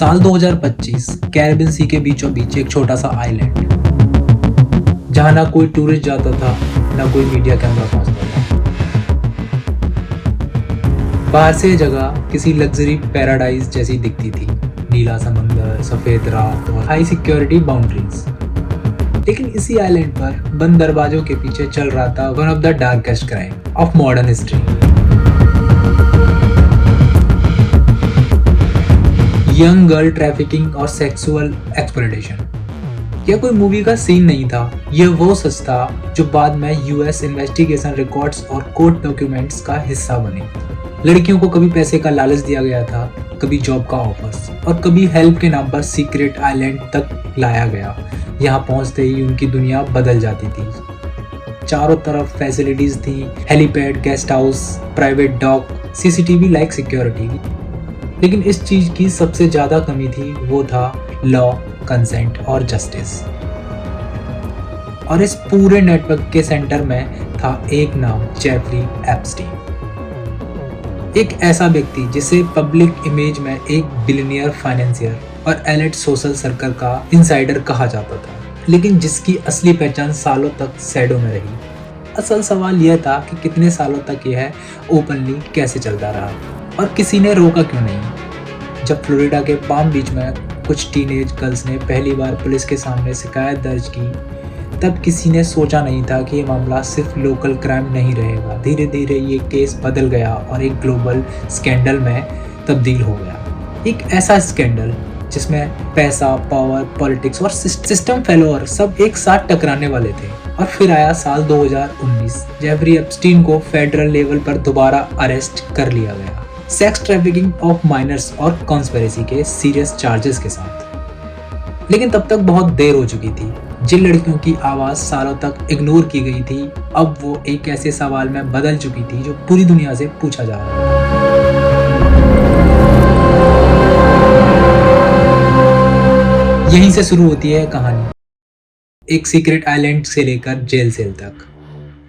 साल 2025 कैरिबियन सी के बीचों बीच एक छोटा सा आइलैंड, जहां ना कोई टूरिस्ट जाता था, ना कोई मीडिया कैमरा पहुंचता था। बाहर से जगह किसी लग्जरी पैराडाइज जैसी दिखती थी, नीला समंदर, सफेद रात और हाई सिक्योरिटी बाउंड्रीज। लेकिन इसी आइलैंड पर बंद दरवाजों के पीछे चल रहा था one of the darkest crime of modern history. Young girl trafficking और सेक्सुअल एक्सप्लॉयटेशन। यह कोई मूवी का सीन नहीं था, यह वो सच था जो बाद में यूएस इन्वेस्टिगेशन रिकॉर्ड्स और कोर्ट डॉक्यूमेंट्स का हिस्सा बने। लड़कियों को कभी पैसे का लालच दिया गया था, कभी जॉब का ऑफर्स और कभी हेल्प के नाम पर सीक्रेट आइलैंड तक लाया गया। यहाँ पहुंचते ही उनकी दुनिया बदल जाती थी। चारों तरफ फैसिलिटीज थी, helipad, guest house, private dock, CCTV like security. लेकिन इस चीज की सबसे ज्यादा कमी थी, वो था लॉ, कंसेंट और जस्टिस। और इस पूरे नेटवर्क के सेंटर में था एक नाम, जेफरी एप्स्टीन। एक ऐसा व्यक्ति जिसे पब्लिक इमेज में एक बिलियनियर फाइनेंसियर और एलिट सोशल सर्कल का इनसाइडर कहा जाता था, लेकिन जिसकी असली पहचान सालों तक शैडो में रही। असल सवाल यह था कि कितने सालों तक यह ओपनली कैसे चलता रहा और किसी ने रोका क्यों नहीं। जब फ्लोरिडा के पाम बीच में कुछ टीनेज गर्ल्स ने पहली बार पुलिस के सामने शिकायत दर्ज की, तब किसी ने सोचा नहीं था कि ये मामला सिर्फ लोकल क्राइम नहीं रहेगा। धीरे धीरे ये केस बदल गया और एक ग्लोबल स्कैंडल में तब्दील हो गया। एक ऐसा स्कैंडल जिसमें पैसा, पावर, पॉलिटिक्स और सिस्टम फेलोअर सब एक साथ टकराने वाले थे। और फिर आया साल 2019। जेफरी एप्स्टीन को फेडरल लेवल पर दोबारा अरेस्ट कर लिया गया, सेक्स ट्रैफिकिंग ऑफ माइनर्स और कॉन्स्पिरेसी के सीरियस चार्जेस के साथ। लेकिन तब तक बहुत देर हो चुकी थी। जिन लड़कियों की आवाज सालों तक इग्नोर की गई थी, अब वो एक ऐसे सवाल में बदल चुकी थी जो पूरी दुनिया से पूछा जा रहा है। यहीं से शुरू होती है कहानी, एक सीक्रेट आइलैंड से लेकर जेल सेल तक,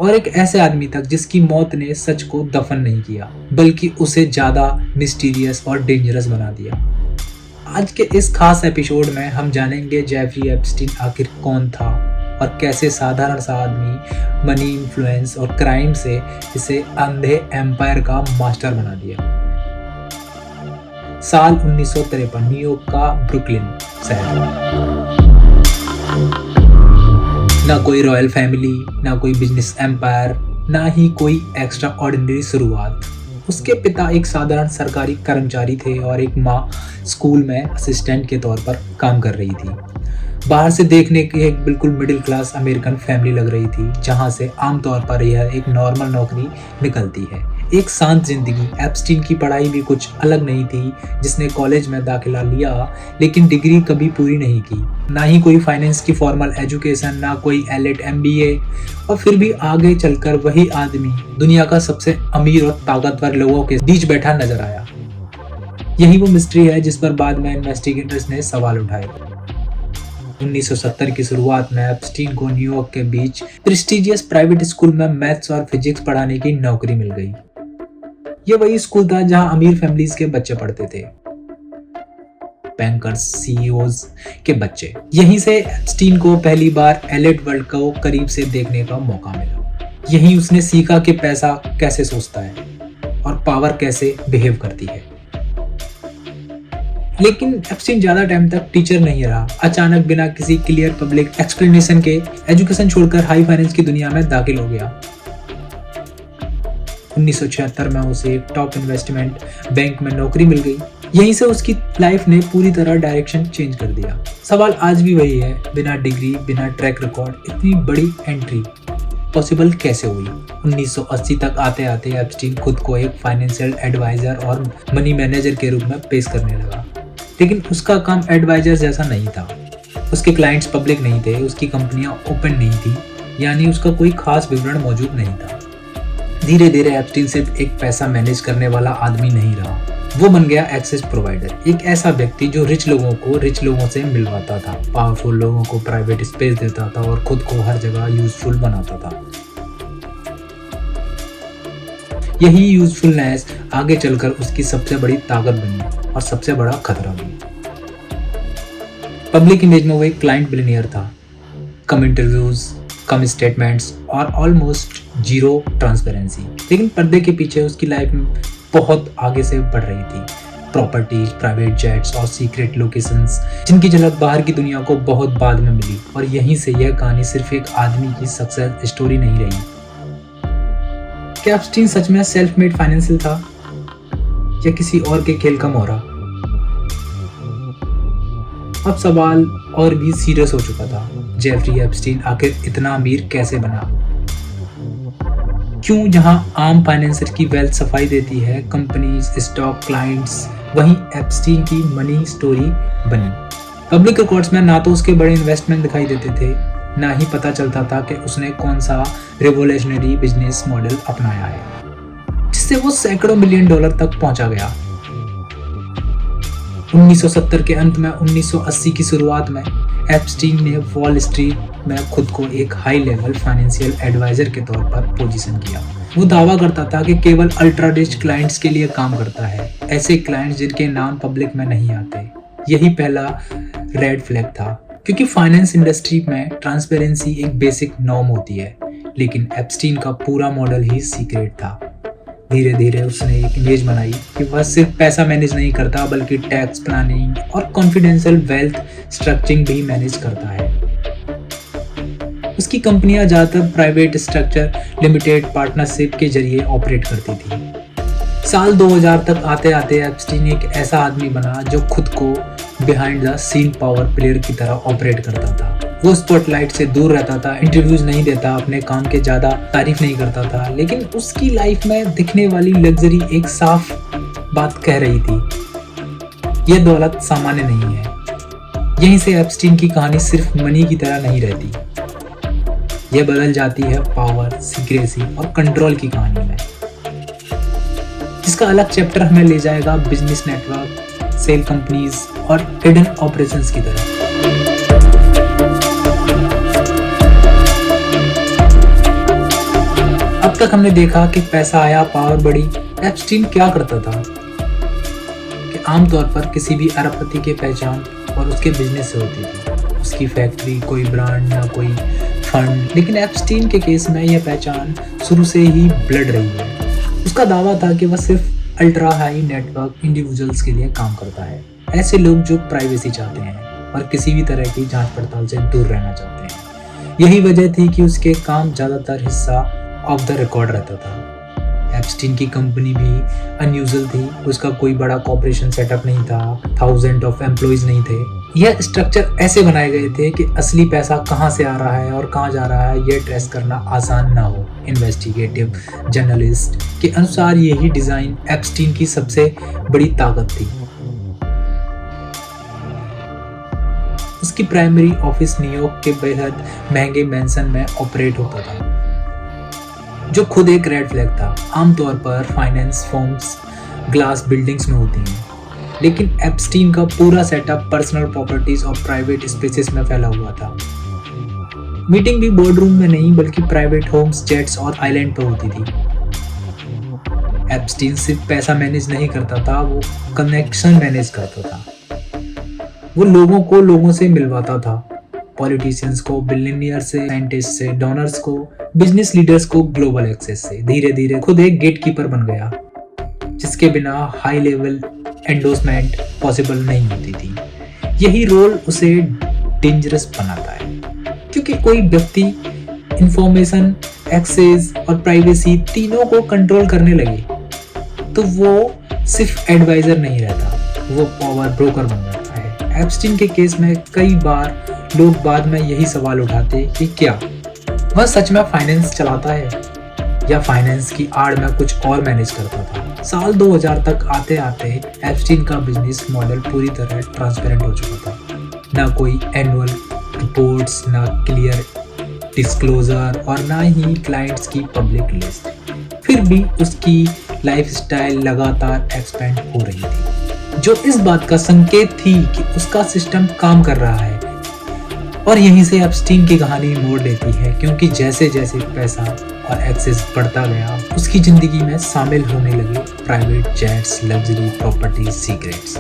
और एक ऐसे आदमी तक जिसकी मौत ने सच को दफन नहीं किया, बल्कि उसे ज्यादा मिस्टीरियस और डेंजरस बना दिया। आज के इस खास एपिसोड में हम जानेंगे जेफरी एप्स्टीन आखिर कौन था और कैसे साधारण सा आदमी मनी, इन्फ्लुएंस और क्राइम से इसे अंधे एम्पायर का मास्टर बना दिया। साल 1953, न्यूयॉर्क का ब्रुकलिन शहर। ना कोई रॉयल फैमिली, ना कोई बिजनेस एम्पायर, ना ही कोई एक्स्ट्रा ऑर्डिनरी शुरुआत। उसके पिता एक साधारण सरकारी कर्मचारी थे और एक माँ स्कूल में असिस्टेंट के तौर पर काम कर रही थी। बाहर से देखने की एक बिल्कुल मिडिल क्लास अमेरिकन फैमिली लग रही थी, जहाँ से आमतौर पर यह एक नॉर्मल नौकरी निकलती है। एक शांत जिंदगी। एप्स्टीन की पढ़ाई भी कुछ अलग नहीं थी। जिसने कॉलेज में दाखिला लिया, लेकिन डिग्री कभी पूरी नहीं की। ना ही कोई फाइनेंस की फॉर्मल एजुकेशन, ना कोई एलिट एमबीए। और फिर भी आगे चलकर वही आदमी दुनिया का सबसे अमीर और ताकतवर लोगों के बीच बैठा नजर आया। यही वो मिस्ट्री है जिस पर बाद में इन्वेस्टिगेटर्स ने सवाल उठाए। 1970 की शुरुआत में एप्स्टीन को न्यूयॉर्क के बीच प्रेस्टिजियस प्राइवेट स्कूल में मैथ्स और फिजिक्स पढ़ाने की नौकरी मिल गई। यह वही स्कूल था जहां अमीर फैमिलीज के बच्चे पढ़ते थे, बैंकर्स, सीईओज के बच्चे। यहीं से एप्स्टीन को पहली बार एलिट वर्ल्ड को करीब से देखने का मौका मिला। यहीं उसने सीखा कि पैसा कैसे सोचता है और पावर कैसे बिहेव करती है। लेकिन एप्स्टीन ज्यादा टाइम तक टीचर नहीं रहा। अचानक बिना किसी क्लियर पब्लिक एक्सप्लेनेशन के एजुकेशन छोड़कर हाई फाइनेंस की दुनिया में दाखिल हो गया। 1976 में उसे एक टॉप इन्वेस्टमेंट बैंक में नौकरी मिल गई। यहीं से उसकी लाइफ ने पूरी तरह डायरेक्शन चेंज कर दिया। सवाल आज भी वही है, बिना डिग्री, बिना ट्रैक रिकॉर्ड इतनी बड़ी एंट्री पॉसिबल कैसे हुई? 1980 तक आते आते एप्स्टीन खुद को एक फाइनेंशियल एडवाइजर और मनी मैनेजर के रूप में पेश करने लगा। लेकिन उसका काम एडवाइजर जैसा नहीं था। उसके क्लाइंट्स पब्लिक नहीं थे, उसकी कंपनियां ओपन नहीं थी, यानी उसका कोई खास विवरण मौजूद नहीं था। धीरे धीरे एप्स्टीन सिर्फ एक पैसा मैनेज करने वाला आदमी नहीं रहा, वो बन गया एक्सेस प्रोवाइडर। एक ऐसा व्यक्ति जो रिच लोगों को रिच लोगों से मिलवाता था, पावरफुल लोगों को प्राइवेट स्पेस देता था और खुद को हर जगह यूजफुल बनाता था। यही यूजफुलनेस आगे चलकर उसकी सबसे बड़ी ताकत बनी और सबसे बड़ा खतरा बनी। पब्लिक इमेज में वो एक क्लाइंट बिलियनियर था। कम इंटरव्यूज, कम स्टेटमेंट्स और ऑलमोस्ट जीरो ट्रांसपेरेंसी, लेकिन पर्दे के पीछे उसकी लाइफ में बहुत आगे से बढ़ रही थी। प्रॉपर्टीज, प्राइवेट जेट्स और सीक्रेट लोकेशंस, जिनकी झलक बाहर की दुनिया को बहुत बाद में मिली। और यहीं से यह कहानी सिर्फ एक आदमी की सक्सेस स्टोरी नहीं रही। क्या एप्स्टीन सच में सेल्फ मेड फाइनेंशियल था या किसी और के खेल का मोहरा? अब सवाल और भी सीरियस हो चुका था। जेफरी एप्स्टीन आखिर इतना अमीर कैसे बना? क्यों जहां आम फाइनेंसर की वेल्थ सफाई देती है, कंपनीज, स्टॉक, क्लाइंट्स, वहीं एप्स्टीन की मनी स्टोरी बनी। पब्लिक रिकॉर्ड्स में ना तो उसके बड़े इन्वेस्टमेंट दिखाई देते थे, ना ही पता चलता था कि उसने कौन सा रिवोल्यूशनरी बिजनेस मॉडल अपनाया है जिससे वो सैकड़ों मिलियन डॉलर तक पहुंचा गया। 1970 के अंत में 1980 की शुरुआत में एप्स्टीन ने वॉल स्ट्रीट में खुद को एक हाई लेवल फाइनेंशियल एडवाइजर के तौर पर पोजीशन किया। वो दावा करता था कि केवल अल्ट्रा रिच क्लाइंट्स के लिए काम करता है, ऐसे क्लाइंट्स जिनके नाम पब्लिक में नहीं आते। यही पहला रेड फ्लैग था, क्योंकि फाइनेंस इंडस्ट्री में ट्रांसपेरेंसी एक बेसिक नॉर्म होती है, लेकिन एप्स्टीन का पूरा मॉडल ही सीक्रेट था। धीरे धीरे उसने एक इमेज बनाई कि वह सिर्फ पैसा मैनेज नहीं करता, बल्कि टैक्स प्लानिंग और कॉन्फिडेंशियल वेल्थ स्ट्रक्चरिंग भी मैनेज करता है। उसकी कंपनियां ज्यादातर प्राइवेट स्ट्रक्चर, लिमिटेड पार्टनरशिप के जरिए ऑपरेट करती थी। साल 2000 तक आते आते एप्स्टीन एक ऐसा आदमी बना जो खुद को behind the scene power player की तरह ऑपरेट करता था। वो स्पॉटलाइट से दूर रहता था, इंटरव्यूज नहीं देता, अपने काम के ज्यादा तारीफ नहीं करता था, लेकिन उसकी लाइफ में दिखने वाली लग्जरी एक साफ बात कह रही थी, यह दौलत सामान्य नहीं है। यहीं से एप्स्टीन की कहानी सिर्फ मनी की तरह नहीं रहती, यह बदल जाती है पावर, सीक्रेसी और कंट्रोल की कहानी में, जिसका अलग चैप्टर हमें ले जाएगा बिजनेस नेटवर्क, सेल कंपनीज और हिडन ऑपरेशंस की तरह। अब तक हमने देखा कि पैसा आया, पावर बढ़ी। एप्स्टीन क्या करता था कि आमतौर पर किसी भी अरबपति के पहचान और उसके बिजनेस से होती थी, उसकी फैक्ट्री, कोई ब्रांड, ना कोई फंड। लेकिन एप्स्टीन के केस में यह पहचान शुरू से ही ब्लड रही है। उसका दावा था कि वह सिर्फ अल्ट्रा हाई नेटवर्क इंडिविजुअल्स के लिए काम करता है, ऐसे लोग जो प्राइवेसी चाहते हैं और किसी भी तरह की जांच पड़ताल से दूर रहना चाहते हैं। यही वजह थी कि उसके काम ज्यादातर हिस्सा ऑफ द रिकॉर्ड रहता था। एप्स्टीन की कंपनी भी अनयूजुअल थी, उसका कोई बड़ा कॉर्पोरेशन सेटअप नहीं था, थाउजेंड ऑफ एम्प्लॉइज नहीं थे। यह स्ट्रक्चर ऐसे बनाए गए थे कि असली पैसा कहाँ से आ रहा है और कहाँ जा रहा है यह ट्रेस करना आसान ना हो। इन्वेस्टिगेटिव जर्नलिस्ट के अनुसार यही डिजाइन एप्स्टीन की सबसे बड़ी ताकत थी। उसकी प्राइमरी ऑफिस न्यूयॉर्क के बेहद महंगे मैंसन में ऑपरेट होता था, जो खुद एक रेड फ्लैग था। आमतौर पर फाइनेंस फर्म्स ग्लास बिल्डिंग्स में होती हैं, लेकिन एप्स्टीन का पूरा सेटअप पर्सनल प्रॉपर्टीज और प्राइवेट स्पेसेस में फैला हुआ था। मीटिंग भी बोर्डरूम में नहीं, बल्कि प्राइवेट होम्स, जेट्स और आइलैंड पर होती थी। एप्स्टीन सिर्फ पैसा मैनेज नहीं करता था, वो कनेक्शन मैनेज करता था। वो लोगों को लोगों से मिलवाता था, पॉलिटिशियंस को बिलियनियर से, साइंटिस्ट से, डोनर्स को, बिजनेस लीडर्स को ग्लोबल एक्सेस से। धीरे धीरे खुद एक गेटकीपर बन गया, जिसके बिना हाई लेवल एंडोर्समेंट पॉसिबल नहीं होती थी। यही रोल उसे डेंजरस बनाता है, क्योंकि कोई व्यक्ति इंफॉर्मेशन, एक्सेस और प्राइवेसी तीनों को कंट्रोल करने लगे तो वो सिर्फ एडवाइजर नहीं रहता, वो पावर ब्रोकर बन जाता है। एप्स्टीन के केस में कई बार लोग बाद में यही सवाल उठाते कि क्या वह सच में फाइनेंस चलाता है या फाइनेंस की आड़ में कुछ और मैनेज करता था। साल 2000 तक आते आते एप्स्टीन का बिजनेस मॉडल पूरी तरह ट्रांसपेरेंट हो चुका था। ना कोई एनुअल रिपोर्ट्स, ना क्लियर डिस्क्लोजर और ना ही क्लाइंट्स की पब्लिक लिस्ट। फिर भी उसकी लाइफस्टाइल लगातार एक्सपेंड हो रही थी, जो इस बात का संकेत थी कि उसका सिस्टम काम कर रहा है। और यहीं से एप्स्टीन की कहानी मोड़ लेती है, क्योंकि जैसे जैसे पैसा और एक्सेस बढ़ता गया, उसकी जिंदगी में शामिल होने लगे private jets, luxury properties, secrets.